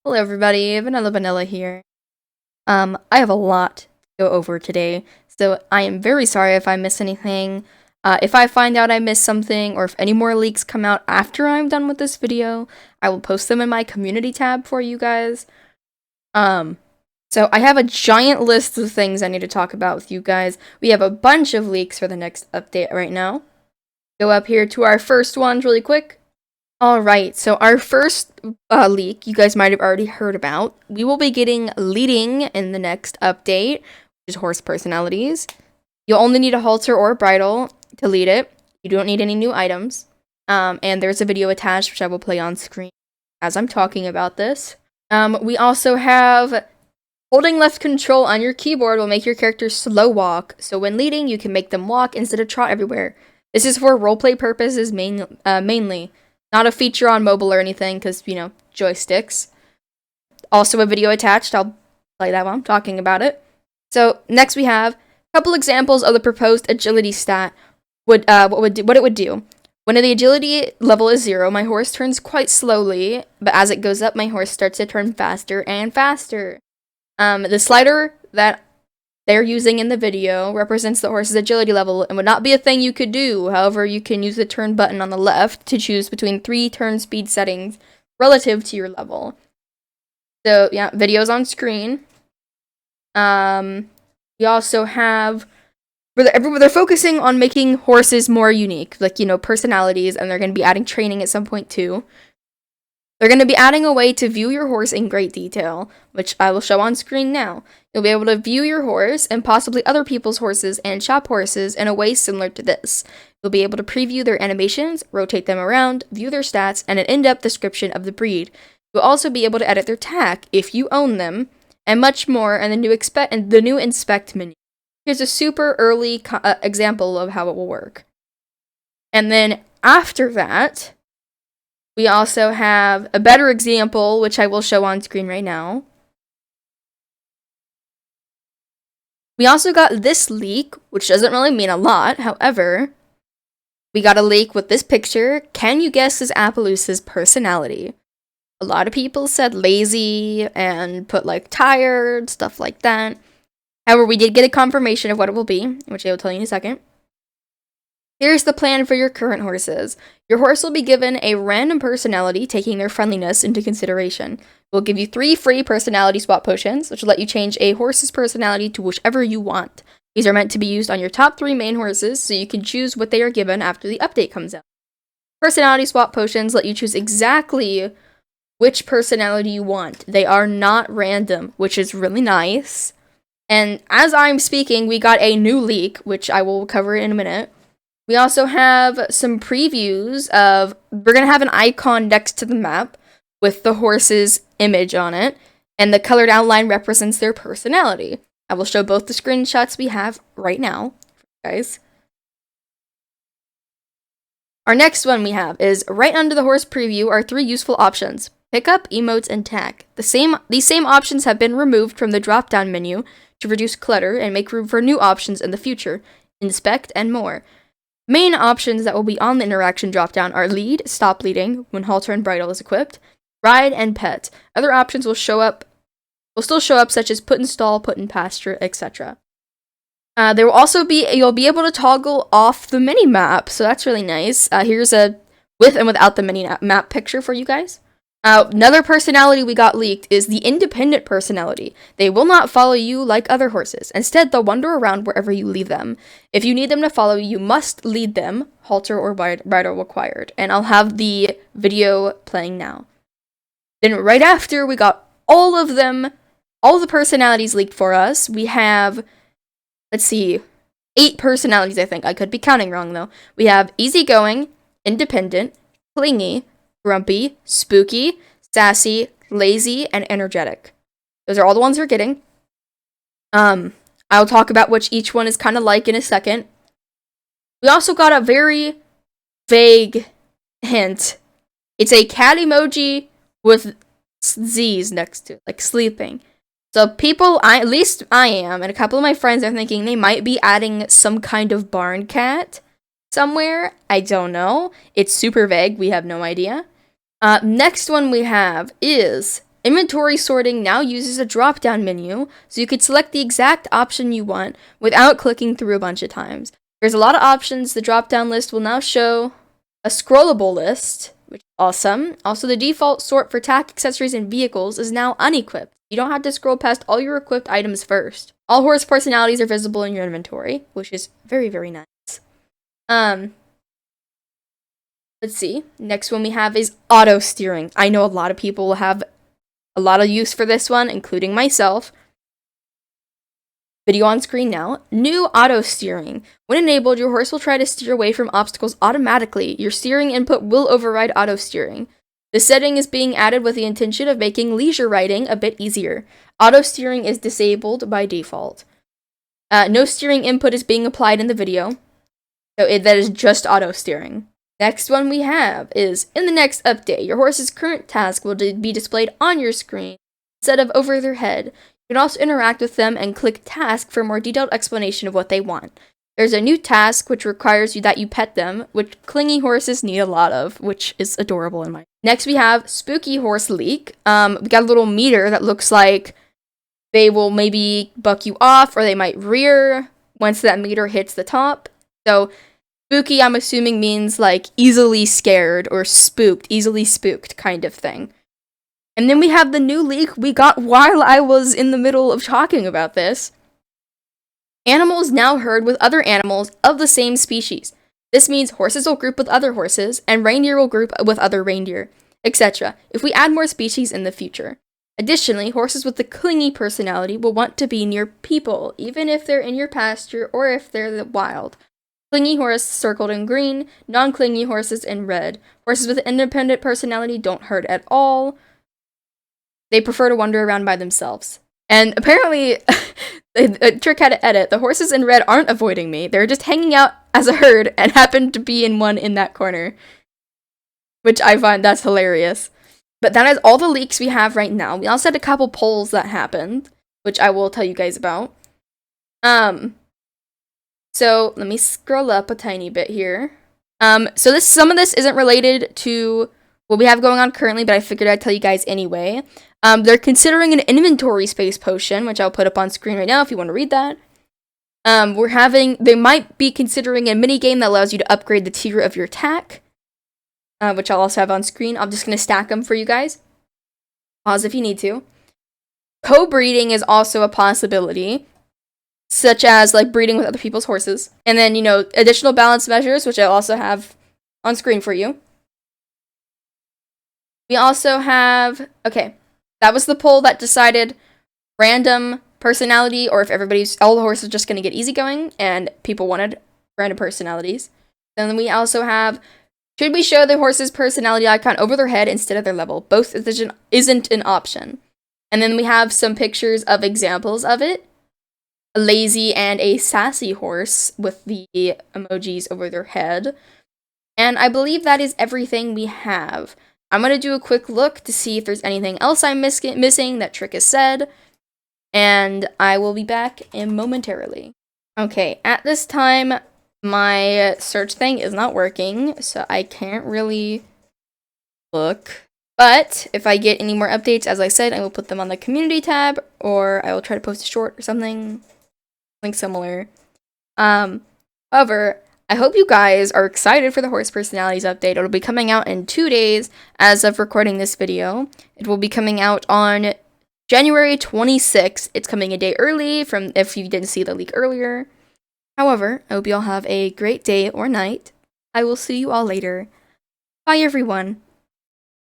Hello everybody, Vanilla here. I have a lot to go over today, so I am very sorry if I miss anything. If I find out I missed something, or if any more leaks come out after I'm done with this video, I will post them in my community tab for you guys. So I have a giant list of things I need to talk about with you guys. We have a bunch of leaks for the next update right now. Go up here to our first ones really quick. Alright, so our first leak, you guys might have already heard about. We will be getting leading in the next update, which is horse personalities. You'll only need a halter or a bridle to lead it. You don't need any new items. And there's a video attached, which I will play on screen as I'm talking about this. We also have holding left control on your keyboard will make your character slow walk. So when leading, you can make them walk instead of trot everywhere. This is for roleplay purposes mainly. Not a feature on mobile or anything, because, joysticks. Also a video attached. I'll play that while I'm talking about it. So, next we have a couple examples of the proposed agility stat. What it would do. When the agility level is 0, my horse turns quite slowly, but as it goes up, my horse starts to turn faster and faster. The slider that they're using in the video represents the horse's agility level and would not be a thing you could do. However, you can use the turn button on the left to choose between 3 turn speed settings relative to your level. So, yeah, videos on screen. We also have they're focusing on making horses more unique, like, personalities, and they're going to be adding training at some point too. They're going to be adding a way to view your horse in great detail, which I will show on screen now. You'll be able to view your horse and possibly other people's horses and shop horses in a way similar to this. You'll be able to preview their animations, rotate them around, view their stats, and an in-depth description of the breed. You'll also be able to edit their tack if you own them, and much more in the new inspect menu. Here's a super early example of how it will work. And then after that, we also have a better example, which I will show on screen right now. We also got this leak, which doesn't really mean a lot. However, we got a leak with this picture. Can you guess this Appaloosa's personality? A lot of people said lazy and put tired, stuff like that. However, we did get a confirmation of what it will be, which I will tell you in a second. Here's the plan for your current horses. Your horse will be given a random personality, taking their friendliness into consideration. We'll give you 3 free personality swap potions, which will let you change a horse's personality to whichever you want. These are meant to be used on your top 3 main horses, so you can choose what they are given after the update comes out. Personality swap potions let you choose exactly which personality you want. They are not random, which is really nice. And as I'm speaking, we got a new leak, which I will cover in a minute. We also have some previews of, we're going to have an icon next to the map with the horse's image on it, and the colored outline represents their personality. I will show both the screenshots we have right now, guys. Our next one we have is, right under the horse preview are 3 useful options: pickup, emotes, and tack. These same options have been removed from the drop-down menu to reduce clutter and make room for new options in the future, inspect, and more. Main options that will be on the interaction dropdown are lead, stop leading, when halter and bridle is equipped, ride, and pet. Other options will still show up, such as put in stall, put in pasture, etc. There will also you'll be able to toggle off the mini map, so that's really nice. Here's a with and without the mini map picture for you guys. Another personality we got leaked is the independent personality. They will not follow you like other horses. Instead, they'll wander around wherever you leave them. If you need them to follow you, must lead them, halter or bridle required. And I'll have the video playing now. Then right after, we got all of the personalities leaked for us. We have, 8 personalities, I think. I could be counting wrong, though. We have easygoing, independent, clingy, grumpy, spooky, sassy, lazy, and energetic. Those are all the ones we're getting. I'll talk about which each one is kind of like in a second. We also got a very vague hint. It's a cat emoji with Z's next to it, like sleeping. So people, at least I am, and a couple of my friends are thinking they might be adding some kind of barn cat somewhere. I don't know. It's super vague. We have no idea. Next one we have is Inventory sorting now uses a drop-down menu, so you could select the exact option you want without clicking through a bunch of times. There's a lot of options. The drop-down list will now show a scrollable list, which is awesome. Also, the default sort for tack, accessories, and vehicles is now unequipped. You don't have to scroll past all your equipped items first. All horse personalities are visible in your inventory, which is very, very nice. Let's see. Next one we have is auto steering. I know a lot of people will have a lot of use for this one, including myself. Video on screen now. New auto steering. When enabled, your horse will try to steer away from obstacles automatically. Your steering input will override auto steering. The setting is being added with the intention of making leisure riding a bit easier. Auto steering is disabled by default. No steering input is being applied in the video, so that is just auto steering. Next one we have is, in the next update, your horse's current task will be displayed on your screen instead of over their head. You can also interact with them and click task for a more detailed explanation of what they want. There's a new task which requires that you pet them, which clingy horses need a lot of, which is adorable in my. Next we have spooky horse leak. We got a little meter that looks like they will maybe buck you off or they might rear once that meter hits the top. So spooky, I'm assuming, means like easily scared or spooked, easily spooked kind of thing. And then we have the new leak we got while I was in the middle of talking about this. Animals now herd with other animals of the same species. This means horses will group with other horses, and reindeer will group with other reindeer, etc. if we add more species in the future. Additionally, horses with the clingy personality will want to be near people, even if they're in your pasture or if they're the wild. Clingy horse circled in green, non-clingy horses in red. Horses with an independent personality don't herd at all. They prefer to wander around by themselves. And apparently, Trick had to edit. The horses in red aren't avoiding me. They're just hanging out as a herd and happen to be in one in that corner. Which I find that's hilarious. But that is all the leaks we have right now. We also had a couple polls that happened, which I will tell you guys about. So let me scroll up a tiny bit here. So some of this isn't related to what we have going on currently, but I figured I'd tell you guys anyway. They're considering an inventory space potion, which I'll put up on screen right now if you want to read that. They might be considering a mini game that allows you to upgrade the tier of your tack, which I'll also have on screen. I'm just going to stack them for you guys. Pause if you need to. Co-breeding is also a possibility, such as like breeding with other people's horses. And then, additional balance measures, which I'll also have on screen for you. We also have, that was the poll that decided random personality, or if all the horses are just going to get easygoing, and people wanted random personalities. Then we also have, should we show the horse's personality icon over their head instead of their level? Both isn't an option. And then we have some pictures of examples of it. A lazy and a sassy horse with the emojis over their head. And I believe that is everything we have. I'm going to do a quick look to see if there's anything else I'm missing that Trick has said, and I will be back momentarily. Okay, at this time, my search thing is not working, so I can't really look. But if I get any more updates, as I said, I will put them on the community tab, or I will try to post a short or something similar. However, I hope you guys are excited for the horse personalities update. It'll be coming out in 2 days as of recording this video. It will be coming out on January 26th. It's coming a day early from if you didn't see the leak earlier. However, I hope you all have a great day or night. I will see you all later. Bye, everyone.